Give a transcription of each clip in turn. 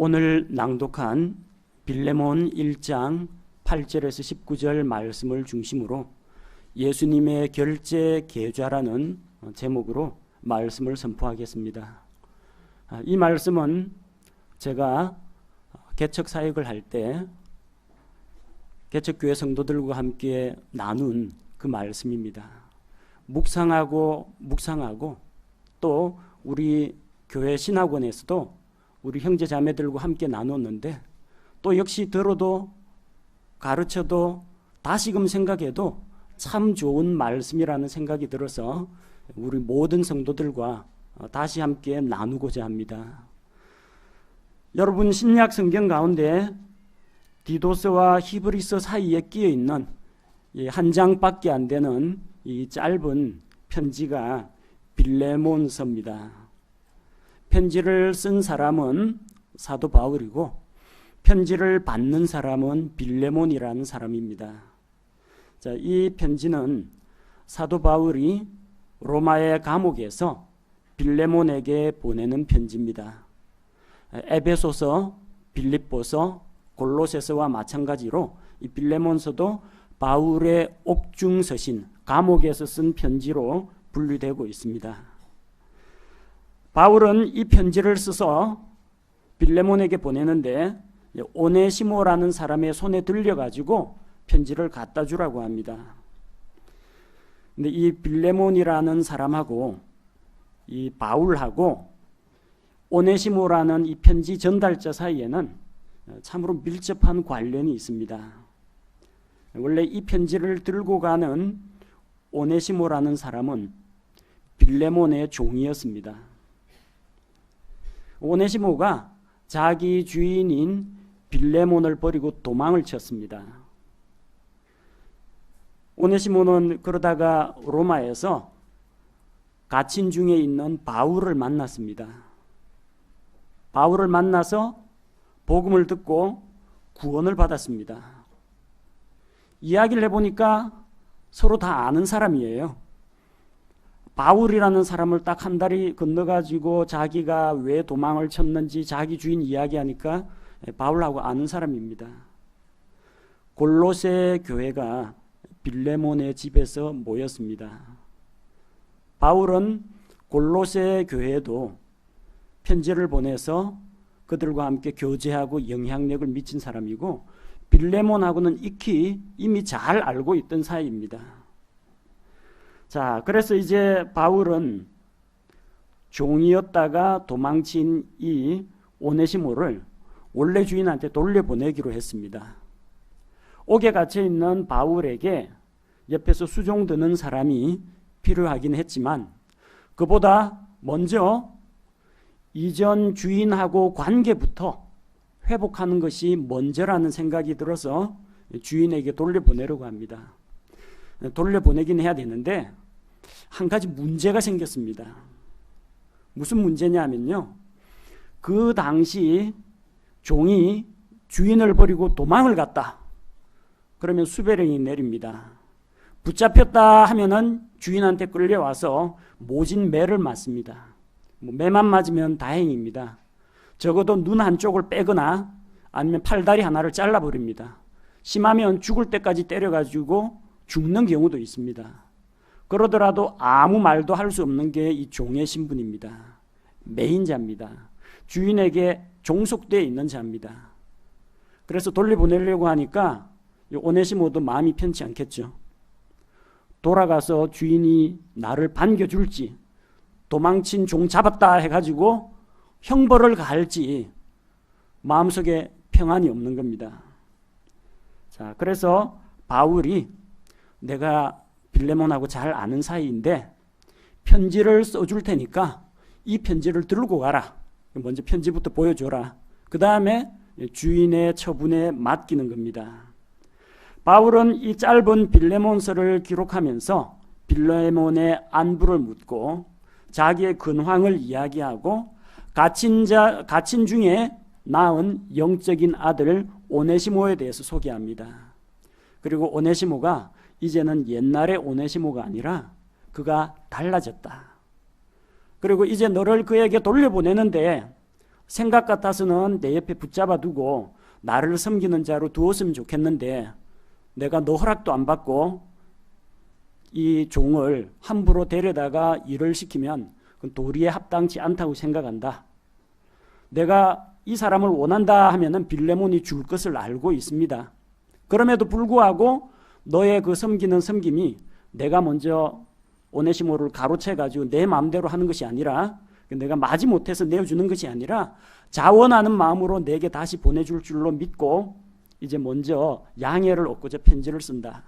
오늘 낭독한 빌레몬 1장 8절에서 19절 말씀을 중심으로 예수님의 결제 계좌라는 제목으로 말씀을 선포하겠습니다. 이 말씀은 제가 개척 사역을 할 때 개척교회 성도들과 함께 나눈 그 말씀입니다. 묵상하고 또 우리 교회 신학원에서도 우리 형제 자매들과 함께 나눴는데 또 역시 들어도 가르쳐도 다시금 생각해도 참 좋은 말씀이라는 생각이 들어서 우리 모든 성도들과 다시 함께 나누고자 합니다. 여러분, 신약 성경 가운데 디도서와 히브리서 사이에 끼어 있는 한 장밖에 안 되는 이 짧은 편지가 빌레몬서입니다. 편지를 쓴 사람은 사도 바울이고 편지를 받는 사람은 빌레몬이라는 사람입니다. 자, 이 편지는 사도 바울이 로마의 감옥에서 빌레몬에게 보내는 편지입니다. 에베소서, 빌립보서, 골로새서와 마찬가지로 이 빌레몬서도 바울의 옥중 서신, 감옥에서 쓴 편지로 분류되고 있습니다. 바울은 이 편지를 써서 빌레몬에게 보내는데 오네시모라는 사람의 손에 들려가지고 편지를 갖다 주라고 합니다. 근데 이 빌레몬이라는 사람하고 이 바울하고 오네시모라는 이 편지 전달자 사이에는 참으로 밀접한 관련이 있습니다. 원래 이 편지를 들고 가는 오네시모라는 사람은 빌레몬의 종이었습니다. 오네시모가 자기 주인인 빌레몬을 버리고 도망을 쳤습니다. 오네시모는 그러다가 로마에서 갇힌 중에 있는 바울을 만났습니다. 바울을 만나서 복음을 듣고 구원을 받았습니다. 이야기를 해보니까 서로 다 아는 사람이에요. 바울이라는 사람을 딱 한 다리 건너가지고 자기가 왜 도망을 쳤는지 자기 주인 이야기하니까 바울하고 아는 사람입니다. 골로새 교회가 빌레몬의 집에서 모였습니다. 바울은 골로새 교회에도 편지를 보내서 그들과 함께 교제하고 영향력을 미친 사람이고 빌레몬하고는 익히 이미 잘 알고 있던 사이입니다. 자, 그래서 이제 바울은 종이었다가 도망친 이 오네시모를 원래 주인한테 돌려보내기로 했습니다. 옥에 갇혀 있는 바울에게 옆에서 수종드는 사람이 필요하긴 했지만 그보다 먼저 이전 주인하고 관계부터 회복하는 것이 먼저라는 생각이 들어서 주인에게 돌려보내려고 합니다. 돌려보내긴 해야 되는데 한 가지 문제가 생겼습니다. 무슨 문제냐면요, 그 당시 종이 주인을 버리고 도망을 갔다 그러면 수배령이 내립니다. 붙잡혔다 하면은 주인한테 끌려와서 모진 매를 맞습니다. 매만 맞으면 다행입니다. 적어도 눈 한쪽을 빼거나 아니면 팔다리 하나를 잘라버립니다. 심하면 죽을 때까지 때려가지고 죽는 경우도 있습니다. 그러더라도 아무 말도 할 수 없는 게 이 종의 신분입니다. 매인자입니다. 주인에게 종속되어 있는 자입니다. 그래서 돌려보내려고 하니까 오네시모도 마음이 편치 않겠죠. 돌아가서 주인이 나를 반겨줄지 도망친 종 잡았다 해가지고 형벌을 가할지 마음속에 평안이 없는 겁니다. 자, 그래서 바울이 내가 빌레몬하고 잘 아는 사이인데 편지를 써줄 테니까 이 편지를 들고 가라. 먼저 편지부터 보여줘라. 그 다음에 주인의 처분에 맡기는 겁니다. 바울은 이 짧은 빌레몬서를 기록하면서 빌레몬의 안부를 묻고 자기의 근황을 이야기하고 갇힌 중에 낳은 영적인 아들 오네시모에 대해서 소개합니다. 그리고 오네시모가 이제는 옛날의 오네시모가 아니라 그가 달라졌다. 그리고 이제 너를 그에게 돌려보내는데 생각 같아서는 내 옆에 붙잡아 두고 나를 섬기는 자로 두었으면 좋겠는데 내가 너 허락도 안 받고 이 종을 함부로 데려다가 일을 시키면 그건 도리에 합당치 않다고 생각한다. 내가 이 사람을 원한다 하면은 빌레몬이 줄 것을 알고 있습니다. 그럼에도 불구하고 너의 그 섬기는 섬김이 내가 먼저 오네시모를 가로채 가지고 내 마음대로 하는 것이 아니라, 내가 마지못해서 내어주는 것이 아니라 자원하는 마음으로 내게 다시 보내줄 줄로 믿고 이제 먼저 양해를 얻고자 편지를 쓴다.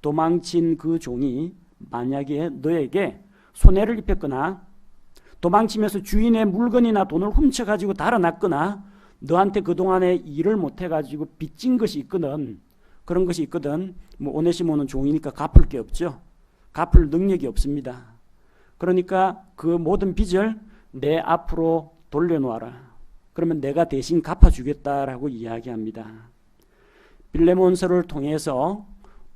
도망친 그 종이 만약에 너에게 손해를 입혔거나 도망치면서 주인의 물건이나 돈을 훔쳐가지고 달아났거나 너한테 그동안에 일을 못해가지고 빚진 것이 있거든, 그런 것이 있거든, 뭐 오네시모는 종이니까 갚을 게 없죠. 갚을 능력이 없습니다. 그러니까 그 모든 빚을 내 앞으로 돌려놓아라. 그러면 내가 대신 갚아주겠다라고 이야기합니다. 빌레몬서를 통해서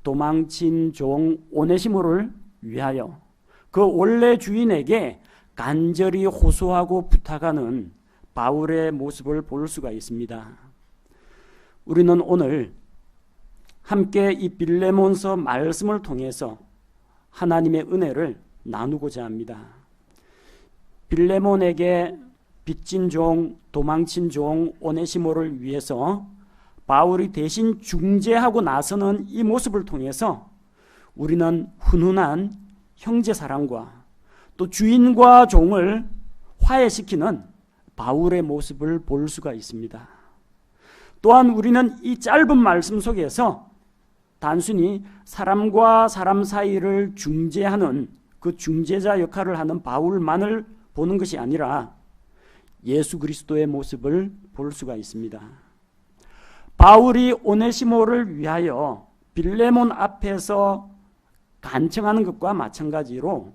도망친 종 오네시모를 위하여 그 원래 주인에게 간절히 호소하고 부탁하는 바울의 모습을 볼 수가 있습니다. 우리는 오늘 함께 이 빌레몬서 말씀을 통해서 하나님의 은혜를 나누고자 합니다. 빌레몬에게 빚진 종, 도망친 종 오네시모를 위해서 바울이 대신 중재하고 나서는 이 모습을 통해서 우리는 훈훈한 형제 사랑과 또 주인과 종을 화해시키는 바울의 모습을 볼 수가 있습니다. 또한 우리는 이 짧은 말씀 속에서 단순히 사람과 사람 사이를 중재하는 그 중재자 역할을 하는 바울만을 보는 것이 아니라 예수 그리스도의 모습을 볼 수가 있습니다. 바울이 오네시모를 위하여 빌레몬 앞에서 간청하는 것과 마찬가지로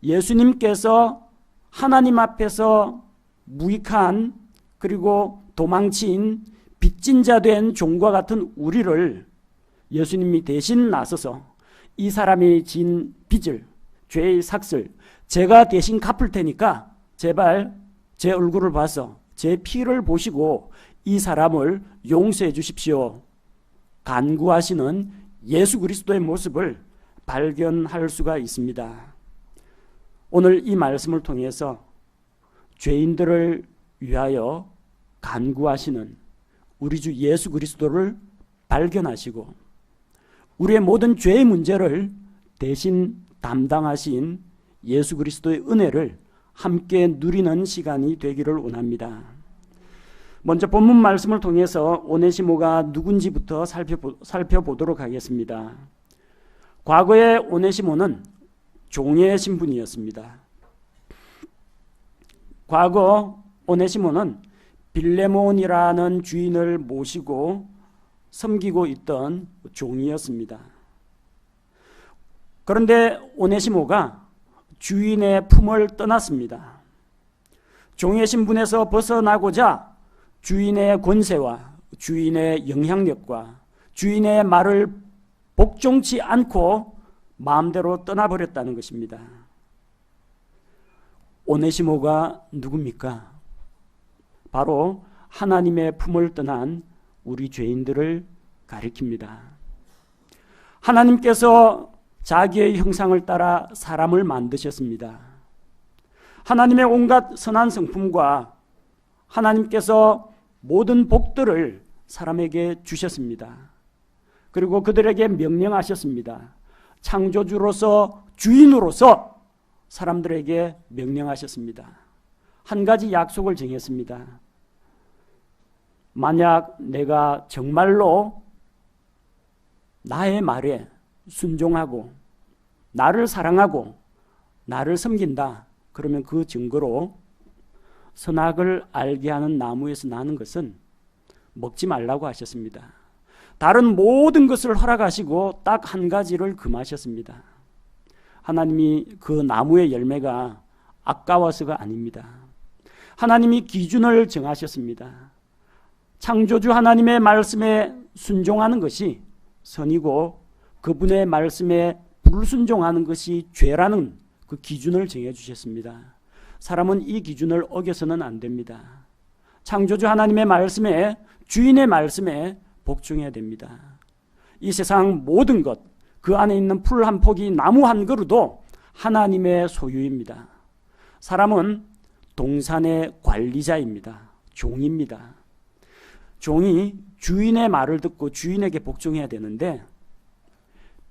예수님께서 하나님 앞에서 무익한 그리고 도망친 빚진 자 된 종과 같은 우리를 예수님이 대신 나서서 이 사람이 진 빚을, 죄의 삭슬 제가 대신 갚을 테니까 제발 제 얼굴을 봐서 제 피를 보시고 이 사람을 용서해 주십시오. 간구하시는 예수 그리스도의 모습을 발견할 수가 있습니다. 오늘 이 말씀을 통해서 죄인들을 위하여 간구하시는 우리 주 예수 그리스도를 발견하시고 우리의 모든 죄의 문제를 대신 담당하신 예수 그리스도의 은혜를 함께 누리는 시간이 되기를 원합니다. 먼저 본문 말씀을 통해서 오네시모가 누군지부터 살펴보도록 하겠습니다. 과거의 오네시모는 종의 신분이었습니다. 과거 오네시모는 빌레몬이라는 주인을 모시고 섬기고 있던 종이었습니다. 그런데 오네시모가 주인의 품을 떠났습니다. 종의 신분에서 벗어나고자 주인의 권세와 주인의 영향력과 주인의 말을 복종치 않고 마음대로 떠나버렸다는 것입니다. 오네시모가 누굽니까? 바로 하나님의 품을 떠난 우리 죄인들을 가리킵니다. 하나님께서 자기의 형상을 따라 사람을 만드셨습니다. 하나님의 온갖 선한 성품과 하나님께서 모든 복들을 사람에게 주셨습니다. 그리고 그들에게 명령하셨습니다. 창조주로서 주인으로서 사람들에게 명령하셨습니다. 한 가지 약속을 정했습니다. 만약 내가 정말로 나의 말에 순종하고 나를 사랑하고 나를 섬긴다, 그러면 그 증거로 선악을 알게 하는 나무에서 나는 것은 먹지 말라고 하셨습니다. 다른 모든 것을 허락하시고 딱 한 가지를 금하셨습니다. 하나님이 그 나무의 열매가 아까워서가 아닙니다. 하나님이 기준을 정하셨습니다. 창조주 하나님의 말씀에 순종하는 것이 선이고 그분의 말씀에 불순종하는 것이 죄라는 그 기준을 정해 주셨습니다. 사람은 이 기준을 어겨서는 안 됩니다. 창조주 하나님의 말씀에, 주인의 말씀에 복종해야 됩니다. 이 세상 모든 것, 그 안에 있는 풀 한 포기, 나무 한 그루도 하나님의 소유입니다. 사람은 동산의 관리자입니다. 종입니다. 종이 주인의 말을 듣고 주인에게 복종해야 되는데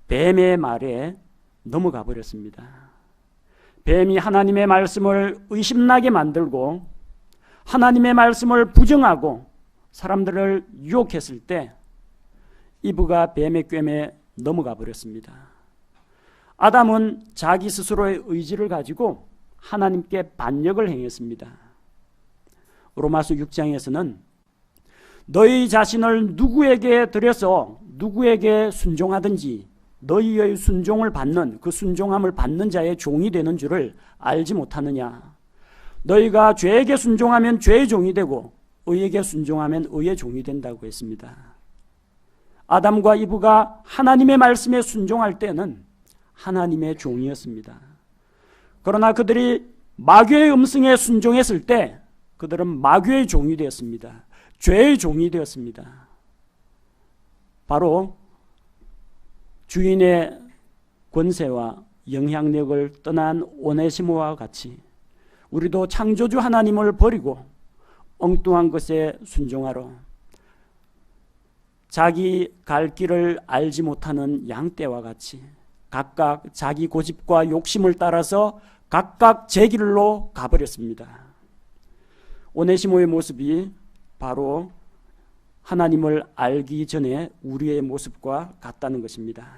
뱀의 말에 넘어가 버렸습니다. 뱀이 하나님의 말씀을 의심나게 만들고 하나님의 말씀을 부정하고 사람들을 유혹했을 때 이브가 뱀의 꿰매 넘어가 버렸습니다. 아담은 자기 스스로의 의지를 가지고 하나님께 반역을 행했습니다. 로마서 6장에서는 너희 자신을 누구에게 드려서 누구에게 순종하든지 너희의 순종을 받는, 그 순종함을 받는 자의 종이 되는 줄을 알지 못하느냐. 너희가 죄에게 순종하면 죄의 종이 되고 의에게 순종하면 의의 종이 된다고 했습니다. 아담과 이브가 하나님의 말씀에 순종할 때는 하나님의 종이었습니다. 그러나 그들이 마귀의 음성에 순종했을 때 그들은 마귀의 종이 되었습니다. 죄의 종이 되었습니다. 바로 주인의 권세와 영향력을 떠난 오네시모와 같이 우리도 창조주 하나님을 버리고 엉뚱한 것에 순종하러 자기 갈 길을 알지 못하는 양떼와 같이 각각 자기 고집과 욕심을 따라서 각각 제 길로 가버렸습니다. 오네시모의 모습이 바로 하나님을 알기 전에 우리의 모습과 같다는 것입니다.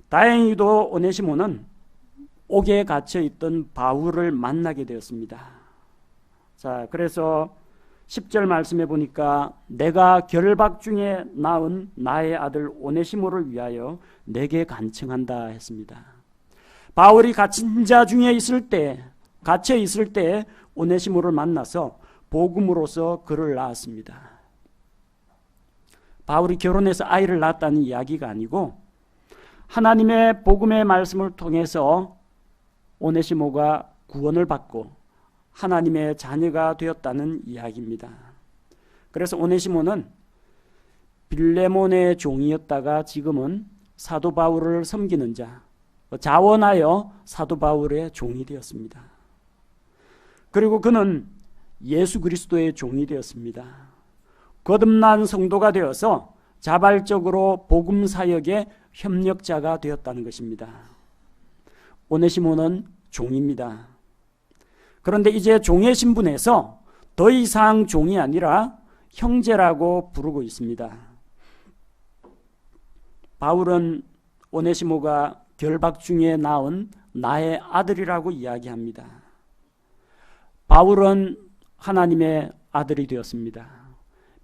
다행히도 오네시모는 옥에 갇혀 있던 바울을 만나게 되었습니다. 자, 그래서 10절 말씀해 보니까 내가 결박 중에 낳은 나의 아들 오네시모를 위하여 내게 간청한다 했습니다. 바울이 갇힌 자 중에 갇혀 있을 때 오네시모를 만나서 복음으로서 그를 낳았습니다. 바울이 결혼해서 아이를 낳았다는 이야기가 아니고 하나님의 복음의 말씀을 통해서 오네시모가 구원을 받고 하나님의 자녀가 되었다는 이야기입니다. 그래서 오네시모는 빌레몬의 종이었다가 지금은 사도 바울을 섬기는 자, 자원하여 사도 바울의 종이 되었습니다. 그리고 그는 예수 그리스도의 종이 되었습니다. 거듭난 성도가 되어서 자발적으로 복음 사역의 협력자가 되었다는 것입니다. 오네시모는 종입니다. 그런데 이제 종의 신분에서 더 이상 종이 아니라 형제라고 부르고 있습니다. 바울은 오네시모가 결박 중에 낳은 나의 아들이라고 이야기합니다. 바울은 하나님의 아들이 되었습니다.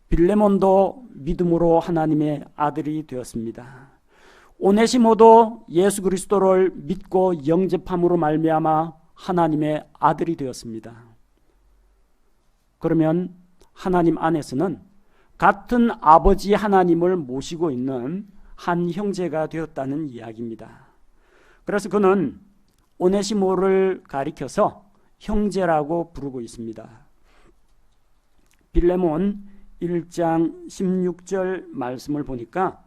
빌레몬도 믿음으로 하나님의 아들이 되었습니다. 오네시모도 예수 그리스도를 믿고 영접함으로 말미암아 하나님의 아들이 되었습니다. 그러면 하나님 안에서는 같은 아버지 하나님을 모시고 있는 한 형제가 되었다는 이야기입니다. 그래서 그는 오네시모를 가리켜서 형제라고 부르고 있습니다. 빌레몬 1장 16절 말씀을 보니까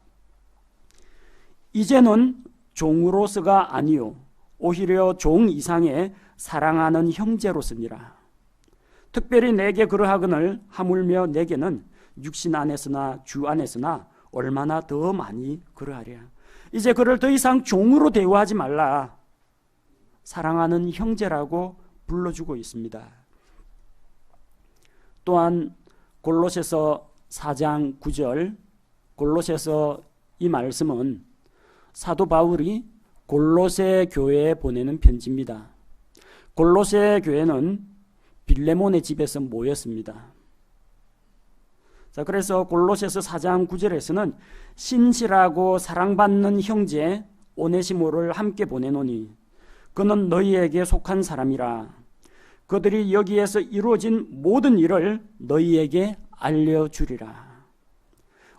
이제는 종으로서가 아니요 오히려 종 이상의 사랑하는 형제로서니라. 특별히 내게 그러하거늘 하물며 내게는 육신 안에서나 주 안에서나 얼마나 더 많이 그러하랴. 이제 그를 더 이상 종으로 대우하지 말라. 사랑하는 형제라고 불러주고 있습니다. 또한 골로새서 4장 9절, 골로새서 이 말씀은 사도 바울이 골로새 교회에 보내는 편지입니다. 골로새 교회는 빌레몬의 집에서 모였습니다. 자, 그래서 골로새서 4장 9절에서는 신실하고 사랑받는 형제 오네시모를 함께 보내노니 그는 너희에게 속한 사람이라. 그들이 여기에서 이루어진 모든 일을 너희에게 알려주리라.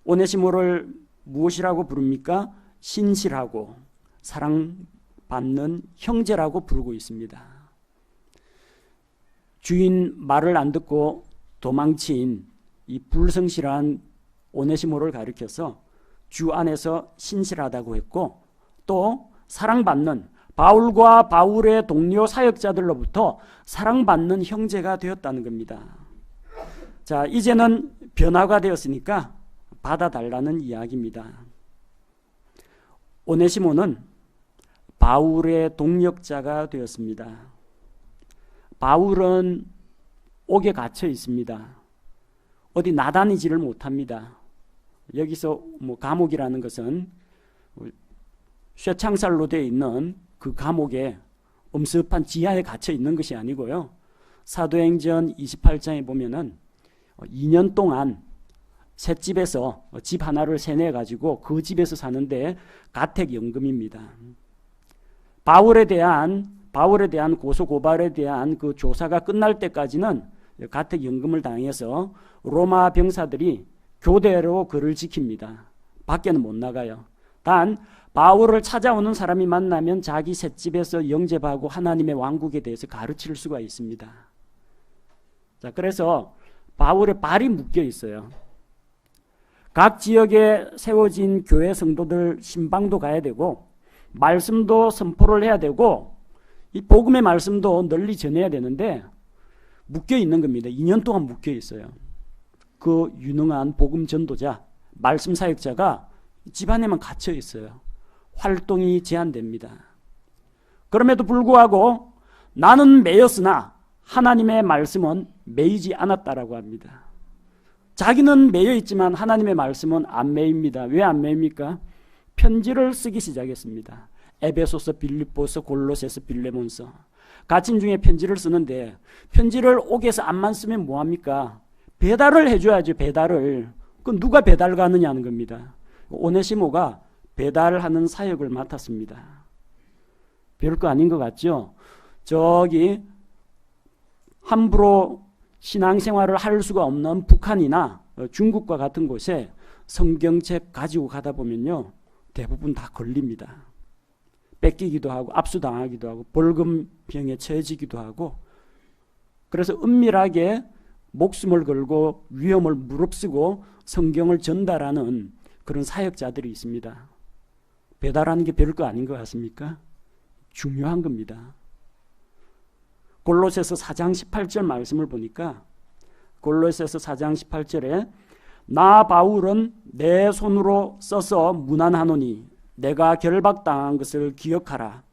오네시모를 무엇이라고 부릅니까? 신실하고 사랑받는 형제라고 부르고 있습니다. 주인 말을 안 듣고 도망친 이 불성실한 오네시모를 가리켜서 주 안에서 신실하다고 했고, 또 사랑받는 바울과 바울의 동료 사역자들로부터 사랑받는 형제가 되었다는 겁니다. 자, 이제는 변화가 되었으니까 받아달라는 이야기입니다. 오네시모는 바울의 동역자가 되었습니다. 바울은 옥에 갇혀 있습니다. 어디 나다니지를 못합니다. 여기서 감옥이라는 것은 쇠창살로 되어 있는 그 감옥에 엄습한 지하에 갇혀 있는 것이 아니고요. 사도행전 28장에 보면은 2년 동안 셋집에서 집 하나를 세내 가지고 그 집에서 사는데 가택연금입니다. 바울에 대한 고소 고발에 대한 그 조사가 끝날 때까지는 가택연금을 당해서 로마 병사들이 교대로 그를 지킵니다. 밖에는 못 나가요. 단 바울을 찾아오는 사람이 만나면 자기 셋집에서 영접하고 하나님의 왕국에 대해서 가르칠 수가 있습니다. 자, 그래서 바울의 발이 묶여 있어요. 각 지역에 세워진 교회 성도들 신방도 가야 되고, 말씀도 선포를 해야 되고, 이 복음의 말씀도 널리 전해야 되는데 묶여 있는 겁니다. 2년 동안 묶여 있어요. 그 유능한 복음 전도자, 말씀 사역자가 집안에만 갇혀 있어요. 활동이 제한됩니다. 그럼에도 불구하고 나는 매였으나 하나님의 말씀은 매이지 않았다라고 합니다. 자기는 매여 있지만 하나님의 말씀은 안 매입니다. 왜 안 매입니까? 편지를 쓰기 시작했습니다. 에베소서, 빌립보서, 골로새서, 빌레몬서. 가칭 중에 편지를 쓰는데 편지를 옥에서 안만 쓰면 뭐합니까? 배달을 해줘야죠. 배달을. 그 누가 배달 가느냐는 겁니다. 오네시모가 배달하는 사역을 맡았습니다. 별거 아닌 것 같죠? 저기 함부로 신앙생활을 할 수가 없는 북한이나 중국과 같은 곳에 성경책 가지고 가다 보면요, 대부분 다 걸립니다. 뺏기기도 하고 압수당하기도 하고 벌금형에 처해지기도 하고, 그래서 은밀하게 목숨을 걸고 위험을 무릅쓰고 성경을 전달하는 그런 사역자들이 있습니다. 배달하는 게 별거 아닌 것 같습니까? 중요한 겁니다. 골로새서 4장 18절 말씀을 보니까 골로새서 4장 18절에 나 바울은 내 손으로 써서 문안하노니 내가 결박당한 것을 기억하라.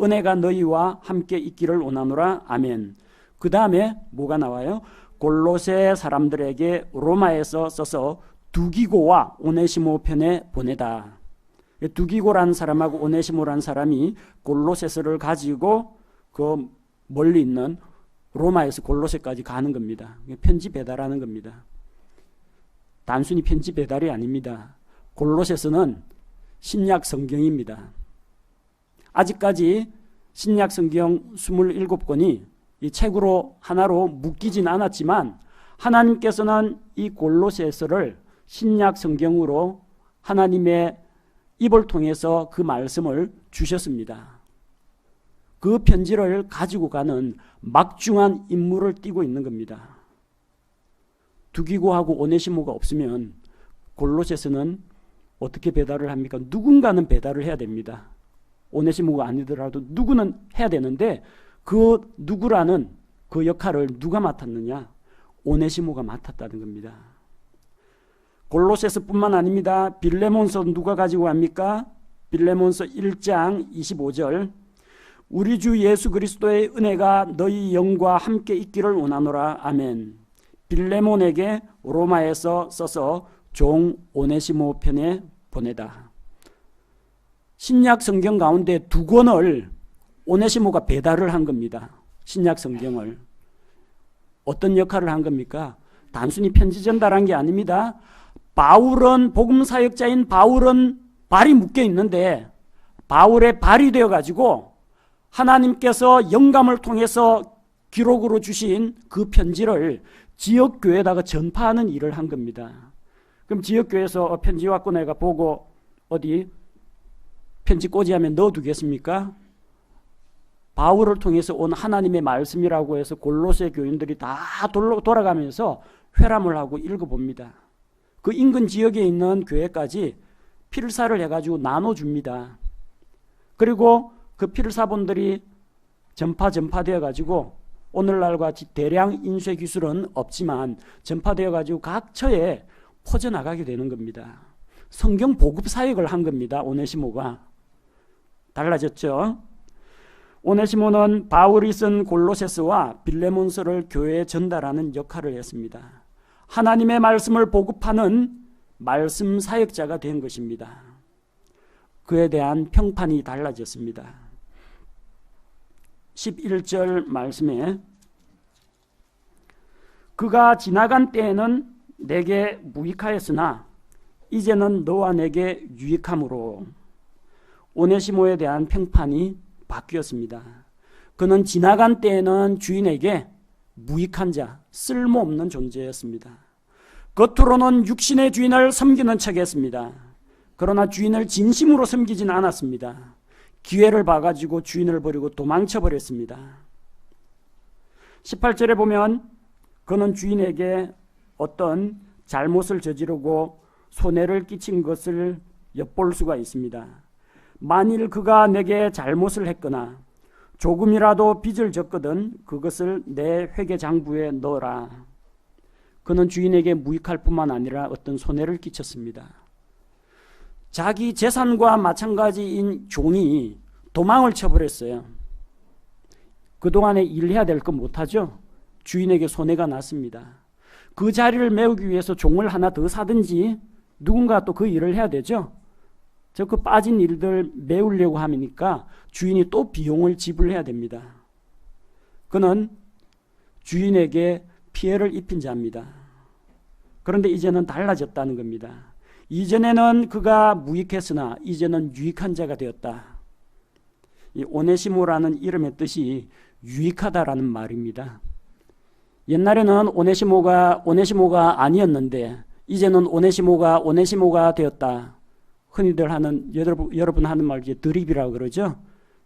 은혜가 너희와 함께 있기를 원하노라. 아멘. 그 다음에 뭐가 나와요? 골로새 사람들에게 로마에서 써서 두기고와 오네시모 편에 보내다. 두기고라는 사람하고 오네시모라는 사람이 골로새서를 가지고 그 멀리 있는 로마에서 골로새까지 가는 겁니다. 편지 배달하는 겁니다. 단순히 편지 배달이 아닙니다. 골로새서는 신약 성경입니다. 아직까지 신약 성경 27권이 이 책으로 하나로 묶이진 않았지만 하나님께서는 이 골로새서를 신약 성경으로 하나님의 입을 통해서 그 말씀을 주셨습니다. 그 편지를 가지고 가는 막중한 임무를 띠고 있는 겁니다. 두기고하고 오네시모가 없으면 골로새서는 어떻게 배달을 합니까? 누군가는 배달을 해야 됩니다. 오네시모가 아니더라도 누구는 해야 되는데 그 누구라는 그 역할을 누가 맡았느냐? 오네시모가 맡았다는 겁니다. 골로새서뿐만 아닙니다. 빌레몬서 누가 가지고 갑니까? 빌레몬서 1장 25절 우리 주 예수 그리스도의 은혜가 너희 영과 함께 있기를 원하노라. 아멘. 빌레몬에게 로마에서 써서 종 오네시모 편에 보내다. 신약 성경 가운데 2권을 오네시모가 배달을 한 겁니다. 신약 성경을. 어떤 역할을 한 겁니까? 단순히 편지 전달한 게 아닙니다. 바울은 복음 사역자인 바울은 발이 묶여 있는데 바울의 발이 되어 가지고 하나님께서 영감을 통해서 기록으로 주신 그 편지를 지역교회에다가 전파하는 일을 한 겁니다. 그럼 지역교회에서 편지 왔고 내가 보고 어디 편지 꽂이하면 넣어두겠습니까? 바울을 통해서 온 하나님의 말씀이라고 해서 골로새 교인들이 다 돌아가면서 회람을 하고 읽어봅니다. 그 인근 지역에 있는 교회까지 필사를 해가지고 나눠줍니다. 그리고 그 필사본들이 전파되어 가지고 오늘날 같이 대량 인쇄 기술은 없지만 전파되어 가지고 각 처에 퍼져나가게 되는 겁니다. 성경 보급 사역을 한 겁니다. 오네시모가. 달라졌죠? 오네시모는 바울이 쓴 골로새서와 빌레몬서를 교회에 전달하는 역할을 했습니다. 하나님의 말씀을 보급하는 말씀 사역자가 된 것입니다. 그에 대한 평판이 달라졌습니다. 11절 말씀에 그가 지나간 때에는 내게 무익하였으나 이제는 너와 내게 유익함으로 오네시모에 대한 평판이 바뀌었습니다. 그는 지나간 때에는 주인에게 무익한 자, 쓸모없는 존재였습니다. 겉으로는 육신의 주인을 섬기는 척했습니다. 그러나 주인을 진심으로 섬기진 않았습니다. 기회를 봐가지고 주인을 버리고 도망쳐 버렸습니다. 18절에 보면 그는 주인에게 어떤 잘못을 저지르고 손해를 끼친 것을 엿볼 수가 있습니다. 만일 그가 내게 잘못을 했거나 조금이라도 빚을 졌거든 그것을 내 회계장부에 넣어라. 그는 주인에게 무익할 뿐만 아니라 어떤 손해를 끼쳤습니다. 자기 재산과 마찬가지인 종이 도망을 쳐버렸어요. 그동안에 일해야 될 거 못하죠. 주인에게 손해가 났습니다. 그 자리를 메우기 위해서 종을 하나 더 사든지 누군가 또 그 일을 해야 되죠. 저 그 빠진 일들 메우려고 하니까 주인이 또 비용을 지불해야 됩니다. 그는 주인에게 피해를 입힌 자입니다. 그런데 이제는 달라졌다는 겁니다. 이전에는 그가 무익했으나 이제는 유익한 자가 되었다. 이 오네시모라는 이름의 뜻이 유익하다라는 말입니다. 옛날에는 오네시모가 아니었는데 이제는 오네시모가 되었다. 흔히들 하는 여러분 하는 말 중에 드립이라고 그러죠.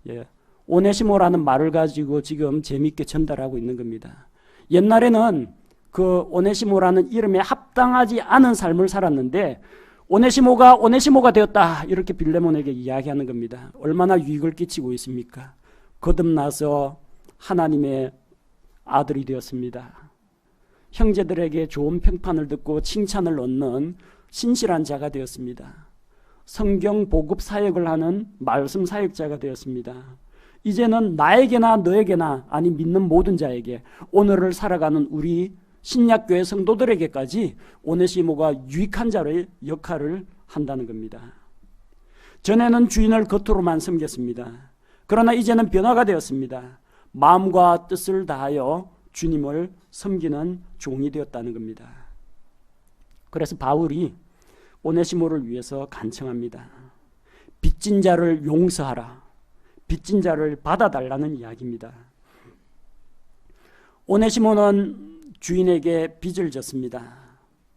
예. 오네시모라는 말을 가지고 지금 재미있게 전달하고 있는 겁니다. 옛날에는 그 오네시모라는 이름에 합당하지 않은 삶을 살았는데 오네시모가 되었다. 이렇게 빌레몬에게 이야기하는 겁니다. 얼마나 유익을 끼치고 있습니까? 거듭나서 하나님의 아들이 되었습니다. 형제들에게 좋은 평판을 듣고 칭찬을 얻는 신실한 자가 되었습니다. 성경 보급 사역을 하는 말씀 사역자가 되었습니다. 이제는 나에게나 너에게나 아니 믿는 모든 자에게 오늘을 살아가는 우리 신약교회 성도들에게까지 오네시모가 유익한 자의 역할을 한다는 겁니다. 전에는 주인을 겉으로만 섬겼습니다. 그러나 이제는 변화가 되었습니다. 마음과 뜻을 다하여 주님을 섬기는 종이 되었다는 겁니다. 그래서 바울이 오네시모를 위해서 간청합니다. 빚진 자를 용서하라. 빚진 자를 받아달라는 이야기입니다. 오네시모는 주인에게 빚을 졌습니다.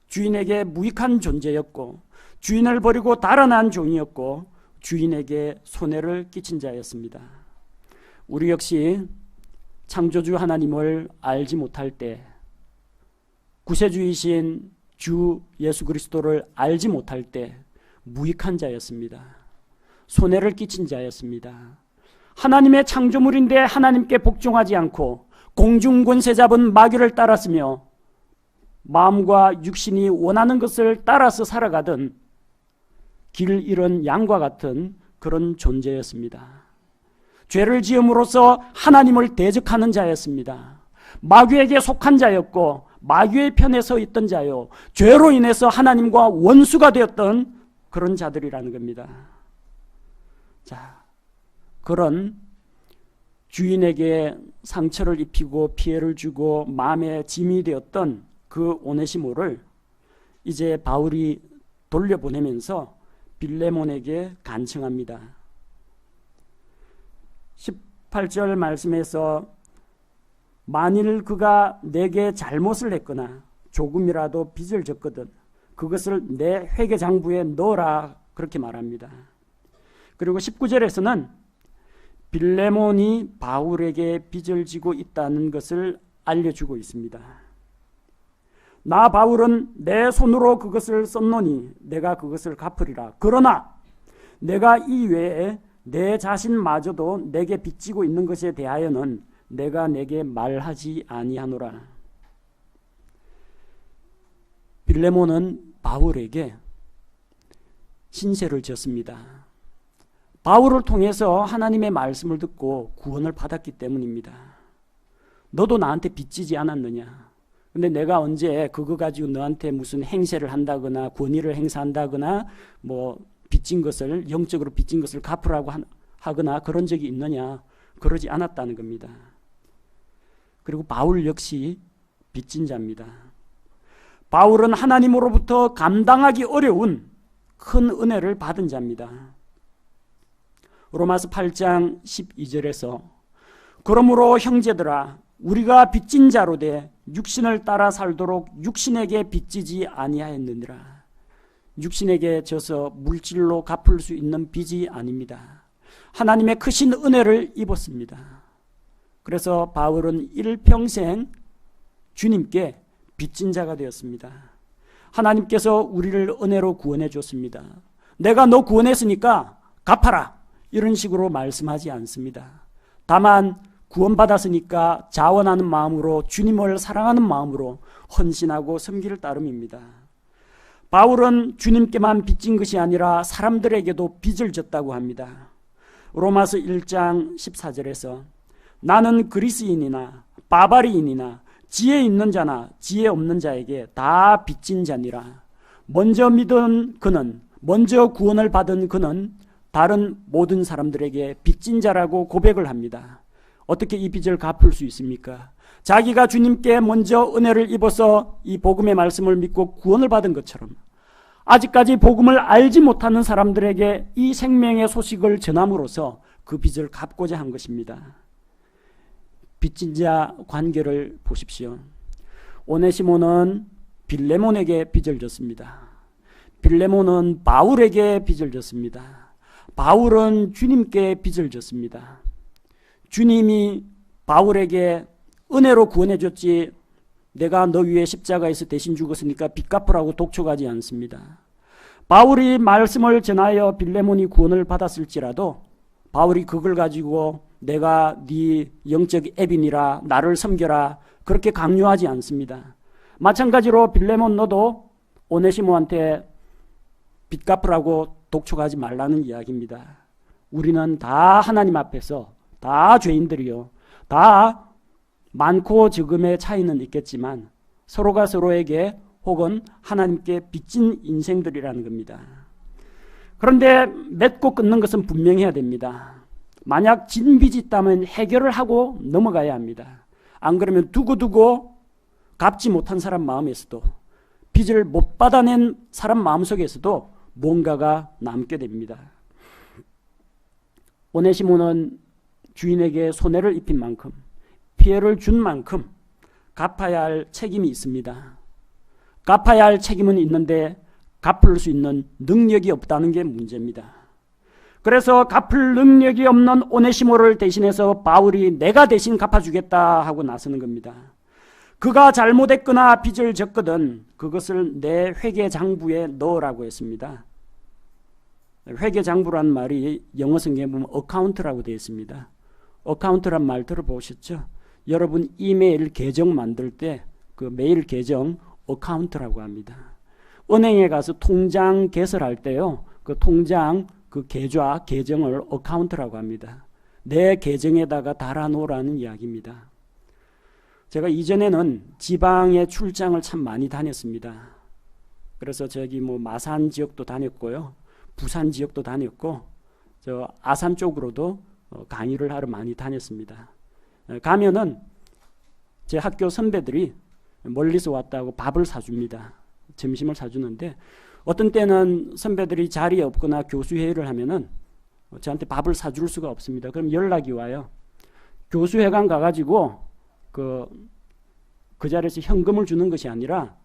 주인에게 무익한 존재였고 주인을 버리고 달아난 종이었고 주인에게 손해를 끼친 자였습니다. 우리 역시 창조주 하나님을 알지 못할 때 구세주이신 주 예수 그리스도를 알지 못할 때 무익한 자였습니다. 손해를 끼친 자였습니다. 하나님의 창조물인데 하나님께 복종하지 않고 공중권세 잡은 마귀를 따랐으며 마음과 육신이 원하는 것을 따라서 살아가던 길 잃은 양과 같은 그런 존재였습니다. 죄를 지음으로써 하나님을 대적하는 자였습니다. 마귀에게 속한 자였고 마귀의 편에 서 있던 자요. 죄로 인해서 하나님과 원수가 되었던 그런 자들이라는 겁니다. 자, 그런 주인에게 상처를 입히고 피해를 주고 마음에 짐이 되었던 그 오네시모를 이제 바울이 돌려보내면서 빌레몬에게 간청합니다. 18절 말씀에서 만일 그가 내게 잘못을 했거나 조금이라도 빚을 졌거든 그것을 내 회계장부에 넣어라 그렇게 말합니다. 그리고 19절에서는 빌레몬이 바울에게 빚을 지고 있다는 것을 알려주고 있습니다. 나 바울은 내 손으로 그것을 썼노니 내가 그것을 갚으리라. 그러나 내가 이 외에 내 자신마저도 내게 빚지고 있는 것에 대하여는 내가 내게 말하지 아니하노라. 빌레몬은 바울에게 신세를 졌습니다. 바울을 통해서 하나님의 말씀을 듣고 구원을 받았기 때문입니다. 너도 나한테 빚지지 않았느냐? 근데 내가 언제 그거 가지고 너한테 무슨 행세를 한다거나 권위를 행사한다거나 뭐 빚진 것을, 영적으로 빚진 것을 갚으라고 하거나 그런 적이 있느냐? 그러지 않았다는 겁니다. 그리고 바울 역시 빚진 자입니다. 바울은 하나님으로부터 감당하기 어려운 큰 은혜를 받은 자입니다. 로마서 8장 12절에서 그러므로 형제들아 우리가 빚진 자로 돼 육신을 따라 살도록 육신에게 빚지지 아니하였느니라. 육신에게 져서 물질로 갚을 수 있는 빚이 아닙니다. 하나님의 크신 은혜를 입었습니다. 그래서 바울은 일평생 주님께 빚진 자가 되었습니다. 하나님께서 우리를 은혜로 구원해 줬습니다. 내가 너 구원했으니까 갚아라. 이런 식으로 말씀하지 않습니다. 다만 구원받았으니까 자원하는 마음으로 주님을 사랑하는 마음으로 헌신하고 섬길 따름입니다. 바울은 주님께만 빚진 것이 아니라 사람들에게도 빚을 졌다고 합니다. 로마서 1장 14절에서 나는 그리스인이나 바바리인이나 지혜 있는 자나 지혜 없는 자에게 다 빚진 자니라. 먼저 믿은 그는, 먼저 구원을 받은 그는 다른 모든 사람들에게 빚진 자라고 고백을 합니다. 어떻게 이 빚을 갚을 수 있습니까? 자기가 주님께 먼저 은혜를 입어서 이 복음의 말씀을 믿고 구원을 받은 것처럼 아직까지 복음을 알지 못하는 사람들에게 이 생명의 소식을 전함으로써 그 빚을 갚고자 한 것입니다. 빚진 자 관계를 보십시오. 오네시모는 빌레몬에게 빚을 졌습니다. 빌레몬은 바울에게 빚을 졌습니다. 바울은 주님께 빚을 졌습니다. 주님이 바울에게 은혜로 구원해 줬지 내가 너 위에 십자가에서 대신 죽었으니까 빚 갚으라고 독촉하지 않습니다. 바울이 말씀을 전하여 빌레몬이 구원을 받았을지라도 바울이 그걸 가지고 내가 네 영적 애빈이라 나를 섬겨라 그렇게 강요하지 않습니다. 마찬가지로 빌레몬 너도 오네시모한테 빚 갚으라고 독촉하지 말라는 이야기입니다. 우리는 다 하나님 앞에서 다 죄인들이요. 다 많고 적음의 차이는 있겠지만 서로가 서로에게 혹은 하나님께 빚진 인생들이라는 겁니다. 그런데 맺고 끊는 것은 분명해야 됩니다. 만약 진 빚이 있다면 해결을 하고 넘어가야 합니다. 안 그러면 두고두고 갚지 못한 사람 마음에서도 빚을 못 받아낸 사람 마음속에서도 뭔가가 남게 됩니다. 오네시모는 주인에게 손해를 입힌 만큼 피해를 준 만큼 갚아야 할 책임이 있습니다. 갚아야 할 책임은 있는데 갚을 수 있는 능력이 없다는 게 문제입니다. 그래서 갚을 능력이 없는 오네시모를 대신해서 바울이 내가 대신 갚아주겠다 하고 나서는 겁니다. 그가 잘못했거나 빚을 졌거든 그것을 내 회계장부에 넣으라고 했습니다. 회계장부란 말이 영어 성경에 보면 어카운트라고 되어 있습니다. 어카운트란 말 들어보셨죠? 여러분 이메일 계정 만들 때 그 메일 계정 어카운트라고 합니다. 은행에 가서 통장 개설할 때요. 그 통장 그 계좌 계정을 어카운트라고 합니다. 내 계정에다가 달아놓으라는 이야기입니다. 제가 이전에는 지방에 출장을 참 많이 다녔습니다. 그래서 저기 뭐 마산 지역도 다녔고요. 부산 지역도 다녔고 저 아산 쪽으로도 강의를 하러 많이 다녔습니다. 가면은 제 학교 선배들이 멀리서 왔다고 밥을 사줍니다. 점심을 사주는데 어떤 때는 선배들이 자리에 없거나 교수회의를 하면은 저한테 밥을 사줄 수가 없습니다. 그럼 연락이 와요. 교수회관 가가지고 그 자리에서 현금을 주는 것이 아니라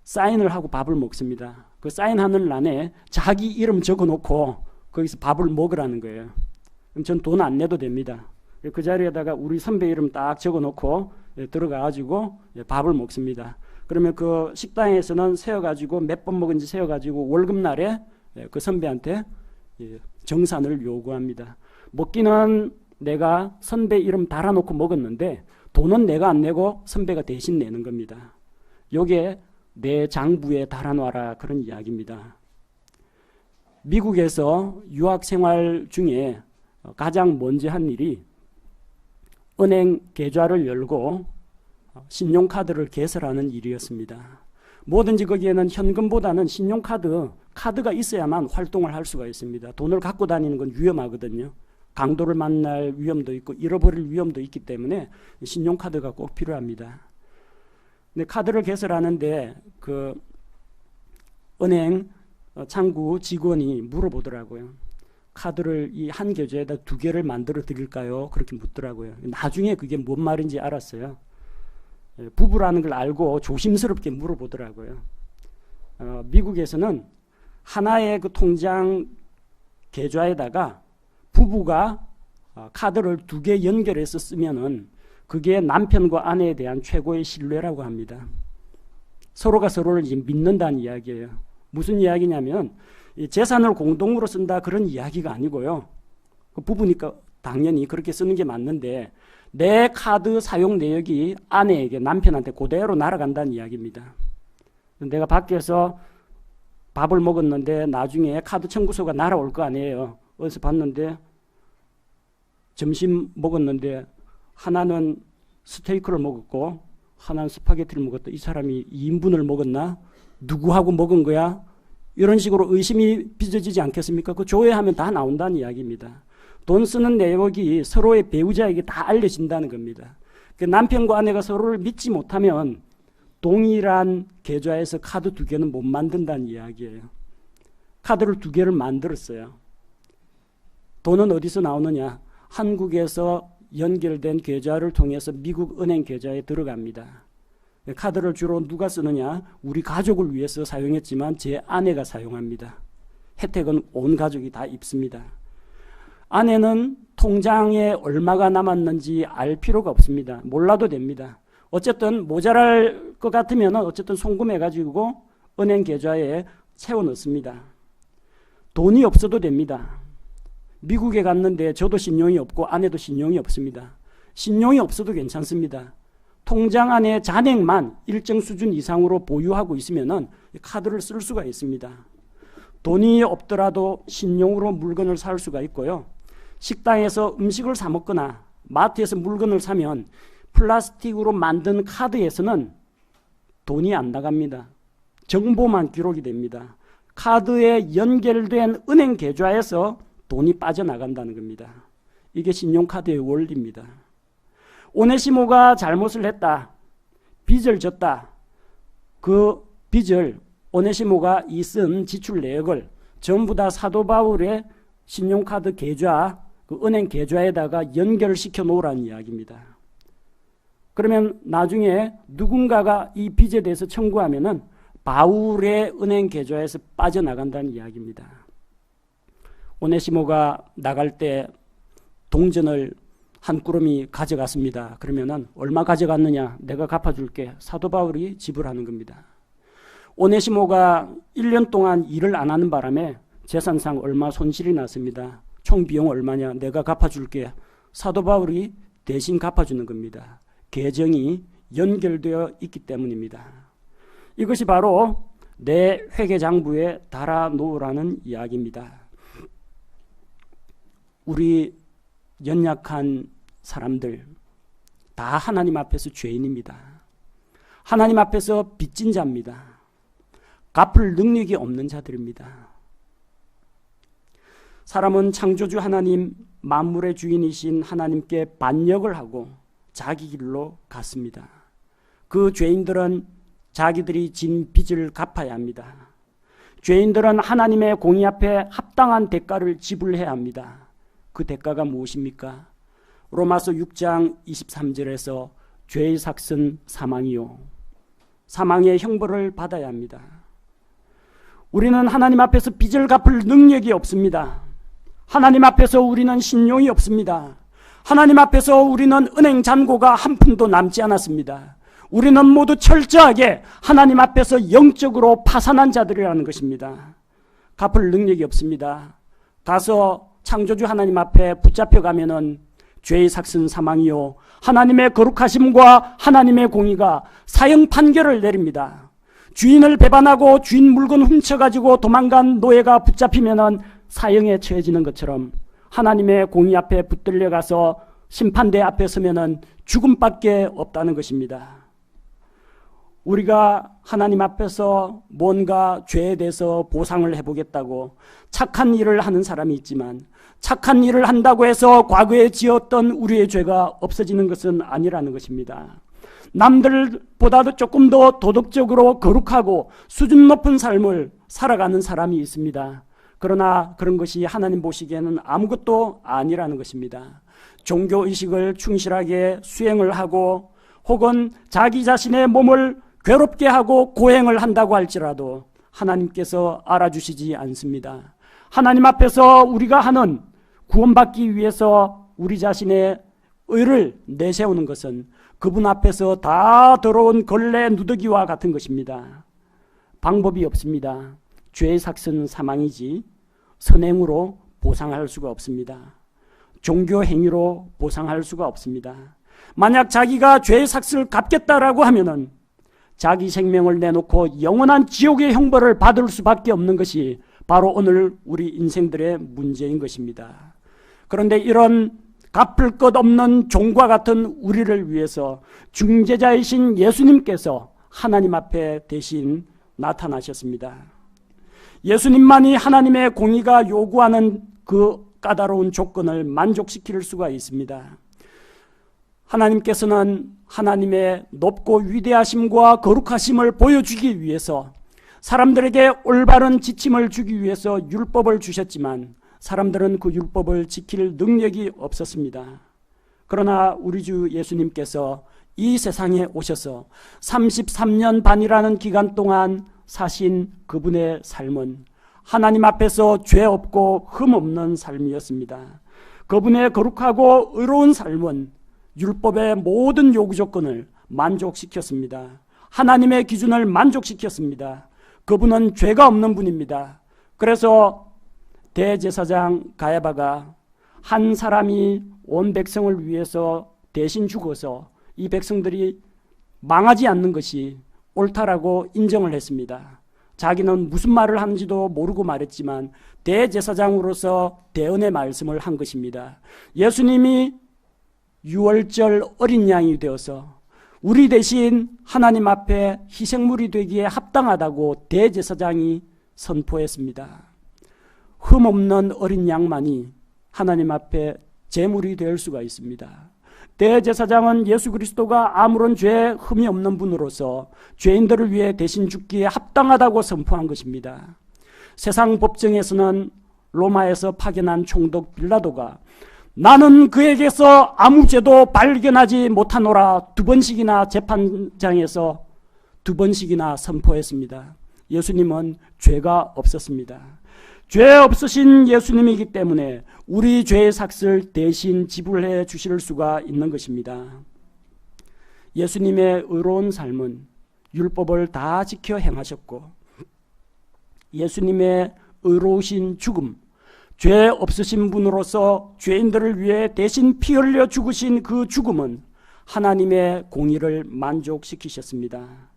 사인을 하고 밥을 먹습니다. 그 사인하는 란에 자기 이름 적어놓고 거기서 밥을 먹으라는 거예요. 그럼 전 돈 안 내도 됩니다. 그 자리에다가 우리 선배 이름 딱 적어놓고 들어가가지고 밥을 먹습니다. 그러면 그 식당에서는 세어가지고 몇 번 먹은지 세어가지고 월급날에 그 선배한테 정산을 요구합니다. 먹기는 내가 선배 이름 달아놓고 먹었는데 돈은 내가 안 내고 선배가 대신 내는 겁니다. 요게 내 장부에 달아놔라 그런 이야기입니다. 미국에서 유학생활 중에 가장 먼저 한 일이 은행 계좌를 열고 신용카드를 개설하는 일이었습니다. 뭐든지 거기에는 현금보다는 카드가 있어야만 활동을 할 수가 있습니다. 돈을 갖고 다니는 건 위험하거든요. 강도를 만날 위험도 있고 잃어버릴 위험도 있기 때문에 신용카드가 꼭 필요합니다. 근데 카드를 개설하는데 그 은행 창구 직원이 물어보더라고요. 카드를 이 한 계좌에다 2개를 만들어 드릴까요? 그렇게 묻더라고요. 나중에 그게 뭔 말인지 알았어요. 부부라는 걸 알고 조심스럽게 물어보더라고요. 미국에서는 하나의 그 통장 계좌에다가 부부가 카드를 2개 연결해서 쓰면은 그게 남편과 아내에 대한 최고의 신뢰라고 합니다. 서로가 서로를 믿는다는 이야기예요. 무슨 이야기냐면 재산을 공동으로 쓴다 그런 이야기가 아니고요. 부부니까 당연히 그렇게 쓰는 게 맞는데 내 카드 사용 내역이 아내에게 남편한테 그대로 날아간다는 이야기입니다. 내가 밖에서 밥을 먹었는데 나중에 카드 청구서가 날아올 거 아니에요. 어디서 봤는데 점심 먹었는데 하나는 스테이크를 먹었고 하나는 스파게티를 먹었다. 이 사람이 2인분을 먹었나? 누구하고 먹은 거야? 이런 식으로 의심이 빚어지지 않겠습니까? 그 조회하면 다 나온다는 이야기입니다. 돈 쓰는 내역이 서로의 배우자에게 다 알려진다는 겁니다. 그 남편과 아내가 서로를 믿지 못하면 동일한 계좌에서 카드 2개는 못 만든다는 이야기예요. 카드를 2개를 만들었어요. 돈은 어디서 나오느냐? 한국에서 연결된 계좌를 통해서 미국 은행 계좌에 들어갑니다. 카드를 주로 누가 쓰느냐? 우리 가족을 위해서 사용했지만 제 아내가 사용합니다. 혜택은 온 가족이 다 입습니다. 아내는 통장에 얼마가 남았는지 알 필요가 없습니다. 몰라도 됩니다. 어쨌든 모자랄 것 같으면 어쨌든 송금해가지고 은행 계좌에 채워 넣습니다. 돈이 없어도 됩니다. 미국에 갔는데 저도 신용이 없고 아내도 신용이 없습니다. 신용이 없어도 괜찮습니다. 통장 안에 잔액만 일정 수준 이상으로 보유하고 있으면 카드를 쓸 수가 있습니다. 돈이 없더라도 신용으로 물건을 살 수가 있고요. 식당에서 음식을 사 먹거나 마트에서 물건을 사면 플라스틱으로 만든 카드에서는 돈이 안 나갑니다. 정보만 기록이 됩니다. 카드에 연결된 은행 계좌에서 돈이 빠져나간다는 겁니다. 이게 신용카드의 원리입니다. 오네시모가 잘못을 했다. 빚을 졌다. 그 빚을 오네시모가 이 쓴 지출 내역을 전부 다 사도 바울의 신용카드 계좌, 그 은행 계좌에다가 연결시켜 놓으라는 이야기입니다. 그러면 나중에 누군가가 이 빚에 대해서 청구하면은 바울의 은행 계좌에서 빠져나간다는 이야기입니다. 오네시모가 나갈 때 동전을 한 꾸러미 가져갔습니다. 그러면은 얼마 가져갔느냐? 내가 갚아줄게. 사도 바울이 지불하는 겁니다. 오네시모가 1년 동안 일을 안 하는 바람에 재산상 얼마 손실이 났습니다. 총 비용 얼마냐? 내가 갚아줄게. 사도 바울이 대신 갚아주는 겁니다. 계정이 연결되어 있기 때문입니다. 이것이 바로 내 회계장부에 달아놓으라는 이야기입니다. 우리 연약한 사람들 다 하나님 앞에서 죄인입니다. 하나님 앞에서 빚진 자입니다. 갚을 능력이 없는 자들입니다. 사람은 창조주 하나님, 만물의 주인이신 하나님께 반역을 하고 자기 길로 갔습니다. 그 죄인들은 자기들이 진 빚을 갚아야 합니다. 죄인들은 하나님의 공의 앞에 합당한 대가를 지불해야 합니다. 그 대가가 무엇입니까? 로마서 6장 23절에서 죄의 삭은 사망이요. 사망의 형벌을 받아야 합니다. 우리는 하나님 앞에서 빚을 갚을 능력이 없습니다. 하나님 앞에서 우리는 신용이 없습니다. 하나님 앞에서 우리는 은행 잔고가 한 푼도 남지 않았습니다. 우리는 모두 철저하게 하나님 앞에서 영적으로 파산한 자들이라는 것입니다. 갚을 능력이 없습니다. 가서 창조주 하나님 앞에 붙잡혀 가면은 죄의 삭슨 사망이요 하나님의 거룩하심과 하나님의 공의가 사형 판결을 내립니다. 주인을 배반하고 주인 물건 훔쳐가지고 도망간 노예가 붙잡히면은 사형에 처해지는 것처럼 하나님의 공의 앞에 붙들려 가서 심판대 앞에 서면은 죽음밖에 없다는 것입니다. 우리가 하나님 앞에서 뭔가 죄에 대해서 보상을 해보겠다고 착한 일을 하는 사람이 있지만 착한 일을 한다고 해서 과거에 지었던 우리의 죄가 없어지는 것은 아니라는 것입니다. 남들보다도 조금 더 도덕적으로 거룩하고 수준 높은 삶을 살아가는 사람이 있습니다. 그러나 그런 것이 하나님 보시기에는 아무것도 아니라는 것입니다. 종교의식을 충실하게 수행을 하고 혹은 자기 자신의 몸을 괴롭게 하고 고행을 한다고 할지라도 하나님께서 알아주시지 않습니다. 하나님 앞에서 우리가 하는 구원받기 위해서 우리 자신의 의를 내세우는 것은 그분 앞에서 다 더러운 걸레 누더기와 같은 것입니다. 방법이 없습니다. 죄의 삭은 사망이지 선행으로 보상할 수가 없습니다. 종교 행위로 보상할 수가 없습니다. 만약 자기가 죄의 삭을 갚겠다라고 하면은 자기 생명을 내놓고 영원한 지옥의 형벌을 받을 수밖에 없는 것이 바로 오늘 우리 인생들의 문제인 것입니다. 그런데 이런 갚을 것 없는 종과 같은 우리를 위해서 중재자이신 예수님께서 하나님 앞에 대신 나타나셨습니다. 예수님만이 하나님의 공의가 요구하는 그 까다로운 조건을 만족시킬 수가 있습니다. 하나님께서는 하나님의 높고 위대하심과 거룩하심을 보여주기 위해서 사람들에게 올바른 지침을 주기 위해서 율법을 주셨지만 사람들은 그 율법을 지킬 능력이 없었습니다. 그러나 우리 주 예수님께서 이 세상에 오셔서 33년 반이라는 기간 동안 사신 그분의 삶은 하나님 앞에서 죄 없고 흠 없는 삶이었습니다. 그분의 거룩하고 의로운 삶은 율법의 모든 요구 조건을 만족시켰습니다. 하나님의 기준을 만족시켰습니다. 그분은 죄가 없는 분입니다. 그래서 대제사장 가야바가 한 사람이 온 백성을 위해서 대신 죽어서 이 백성들이 망하지 않는 것이 옳다라고 인정을 했습니다. 자기는 무슨 말을 하는지도 모르고 말했지만 대제사장으로서 대언의 말씀을 한 것입니다. 예수님이 유월절 어린 양이 되어서 우리 대신 하나님 앞에 희생물이 되기에 합당하다고 대제사장이 선포했습니다. 흠없는 어린 양만이 하나님 앞에 제물이 될 수가 있습니다. 대제사장은 예수 그리스도가 아무런 죄 흠이 없는 분으로서 죄인들을 위해 대신 죽기에 합당하다고 선포한 것입니다. 세상 법정에서는 로마에서 파견한 총독 빌라도가 나는 그에게서 아무 죄도 발견하지 못하노라 2번씩이나 재판장에서 2번씩이나 선포했습니다. 예수님은 죄가 없었습니다. 죄 없으신 예수님이기 때문에 우리 죄의 삭을 대신 지불해 주실 수가 있는 것입니다. 예수님의 의로운 삶은 율법을 다 지켜 행하셨고 예수님의 의로우신 죽음, 죄 없으신 분으로서 죄인들을 위해 대신 피 흘려 죽으신 그 죽음은 하나님의 공의를 만족시키셨습니다.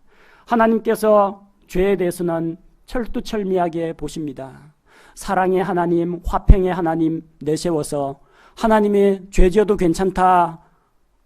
하나님께서 죄에 대해서는 철두철미하게 보십니다. 사랑의 하나님, 화평의 하나님 내세워서 하나님이 죄 지어도 괜찮다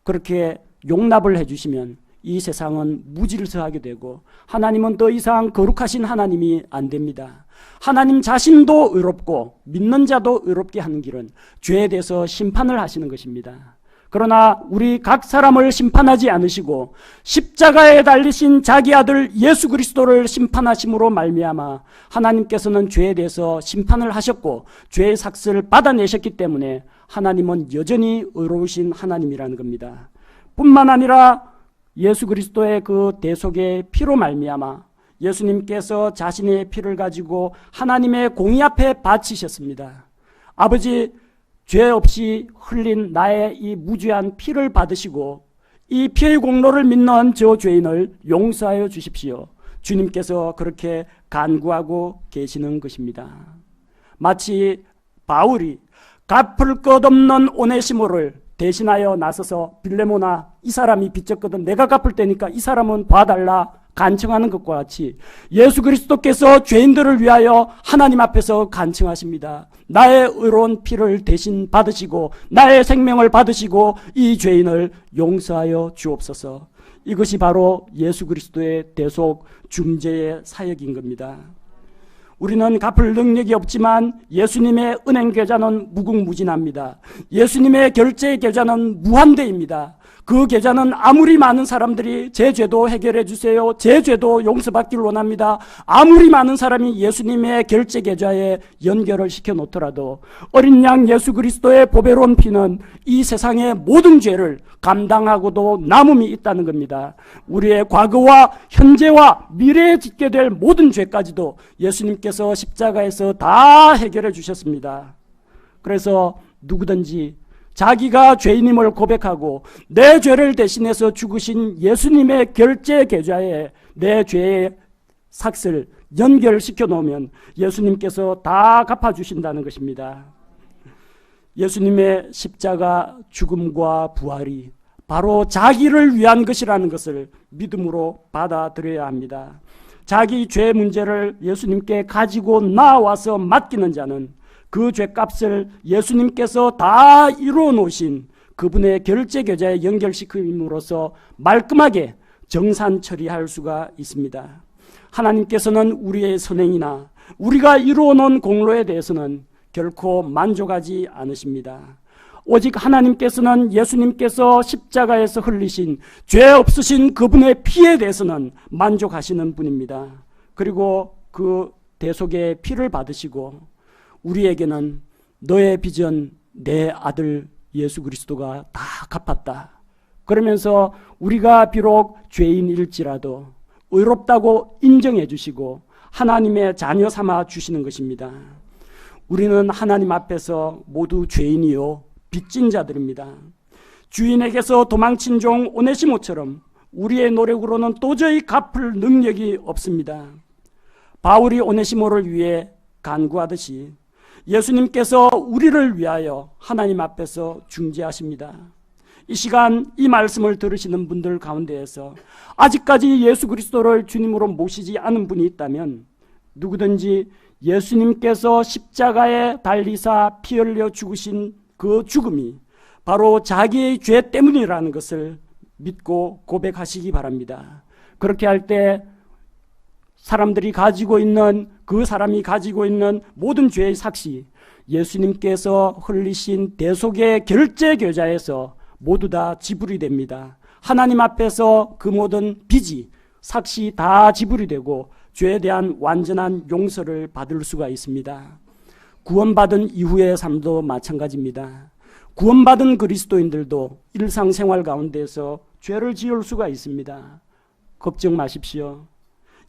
그렇게 용납을 해주시면 이 세상은 무질서하게 되고 하나님은 더 이상 거룩하신 하나님이 안 됩니다. 하나님 자신도 의롭고 믿는 자도 의롭게 하는 길은 죄에 대해서 심판을 하시는 것입니다. 그러나 우리 각 사람을 심판하지 않으시고 십자가에 달리신 자기 아들 예수 그리스도를 심판하심으로 말미암아 하나님께서는 죄에 대해서 심판을 하셨고 죄의 삭슬을 받아내셨기 때문에 하나님은 여전히 의로우신 하나님이라는 겁니다. 뿐만 아니라 예수 그리스도의 그 대속의 피로 말미암아 예수님께서 자신의 피를 가지고 하나님의 공의 앞에 바치셨습니다. 아버지, 죄 없이 흘린 나의 이 무죄한 피를 받으시고 이 피의 공로를 믿는 저 죄인을 용서하여 주십시오. 주님께서 그렇게 간구하고 계시는 것입니다. 마치 바울이 갚을 것 없는 오네시모를 대신하여 나서서 빌레모나, 이 사람이 빚졌거든 내가 갚을 테니까 이 사람은 봐달라 간청하는 것과 같이 예수 그리스도께서 죄인들을 위하여 하나님 앞에서 간청하십니다. 나의 의로운 피를 대신 받으시고 나의 생명을 받으시고 이 죄인을 용서하여 주옵소서. 이것이 바로 예수 그리스도의 대속 중재의 사역인 겁니다. 우리는 갚을 능력이 없지만 예수님의 은행 계좌는 무궁무진합니다. 예수님의 결제 계좌는 무한대입니다. 그 계좌는 아무리 많은 사람들이 제 죄도 해결해 주세요, 제 죄도 용서받기를 원합니다, 아무리 많은 사람이 예수님의 결제 계좌에 연결을 시켜 놓더라도 어린 양 예수 그리스도의 보배로운 피는 이 세상의 모든 죄를 감당하고도 남음이 있다는 겁니다. 우리의 과거와 현재와 미래에 짓게 될 모든 죄까지도 예수님께서 십자가에서 다 해결해 주셨습니다. 그래서 누구든지 자기가 죄인임을 고백하고 내 죄를 대신해서 죽으신 예수님의 결제 계좌에 내 죄의 삭을 연결시켜 놓으면 예수님께서 다 갚아주신다는 것입니다. 예수님의 십자가 죽음과 부활이 바로 자기를 위한 것이라는 것을 믿음으로 받아들여야 합니다. 자기 죄 문제를 예수님께 가지고 나와서 맡기는 자는 그 죄값을 예수님께서 다 이루어 놓으신 그분의 결제 계좌에 연결시킴으로써 말끔하게 정산 처리할 수가 있습니다. 하나님께서는 우리의 선행이나 우리가 이루어 놓은 공로에 대해서는 결코 만족하지 않으십니다. 오직 하나님께서는 예수님께서 십자가에서 흘리신 죄 없으신 그분의 피에 대해서는 만족하시는 분입니다. 그리고 그 대속의 피를 받으시고 우리에게는 너의 빚은 내 아들 예수 그리스도가 다 갚았다. 그러면서 우리가 비록 죄인일지라도 의롭다고 인정해 주시고 하나님의 자녀 삼아 주시는 것입니다. 우리는 하나님 앞에서 모두 죄인이요 빚진 자들입니다. 주인에게서 도망친 종 오네시모처럼 우리의 노력으로는 도저히 갚을 능력이 없습니다. 바울이 오네시모를 위해 간구하듯이 예수님께서 우리를 위하여 하나님 앞에서 중재하십니다. 이 시간 이 말씀을 들으시는 분들 가운데에서 아직까지 예수 그리스도를 주님으로 모시지 않은 분이 있다면 누구든지 예수님께서 십자가에 달리사 피 흘려 죽으신 그 죽음이 바로 자기의 죄 때문이라는 것을 믿고 고백하시기 바랍니다. 그렇게 할 때 사람이 가지고 있는 모든 죄의 삭시, 예수님께서 흘리신 대속의 결제 계좌에서 모두 다 지불이 됩니다. 하나님 앞에서 그 모든 빚이 삭시 다 지불이 되고 죄에 대한 완전한 용서를 받을 수가 있습니다. 구원받은 이후의 삶도 마찬가지입니다. 구원받은 그리스도인들도 일상생활 가운데서 죄를 지을 수가 있습니다. 걱정 마십시오.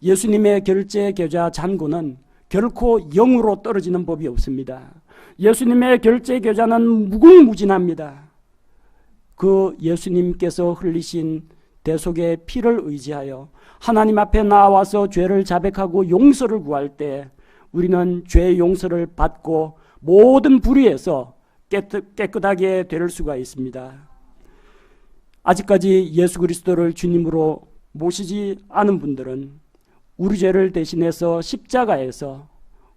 예수님의 결제 계좌 잔고는 결코 0으로 떨어지는 법이 없습니다. 예수님의 결제 계좌는 무궁무진합니다. 그 예수님께서 흘리신 대속의 피를 의지하여 하나님 앞에 나와서 죄를 자백하고 용서를 구할 때 우리는 죄의 용서를 받고 모든 불의에서 깨끗하게 될 수가 있습니다. 아직까지 예수 그리스도를 주님으로 모시지 않은 분들은 우리 죄를 대신해서 십자가에서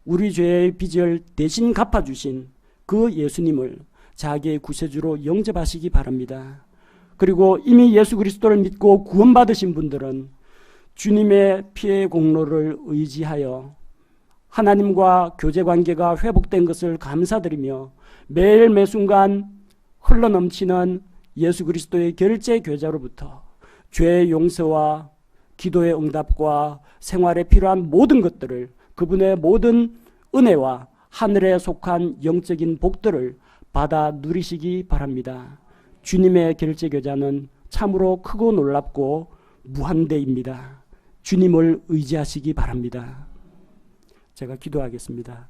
우리 죄의 빚을 대신 갚아주신 그 예수님을 자기의 구세주로 영접하시기 바랍니다. 그리고 이미 예수 그리스도를 믿고 구원받으신 분들은 주님의 피의 공로를 의지하여 하나님과 교제관계가 회복된 것을 감사드리며 매일 매순간 흘러넘치는 예수 그리스도의 결제 계좌로부터 죄의 용서와 기도의 응답과 생활에 필요한 모든 것들을, 그분의 모든 은혜와 하늘에 속한 영적인 복들을 받아 누리시기 바랍니다. 주님의 결제 계좌는 참으로 크고 놀랍고 무한대입니다. 주님을 의지하시기 바랍니다. 제가 기도하겠습니다.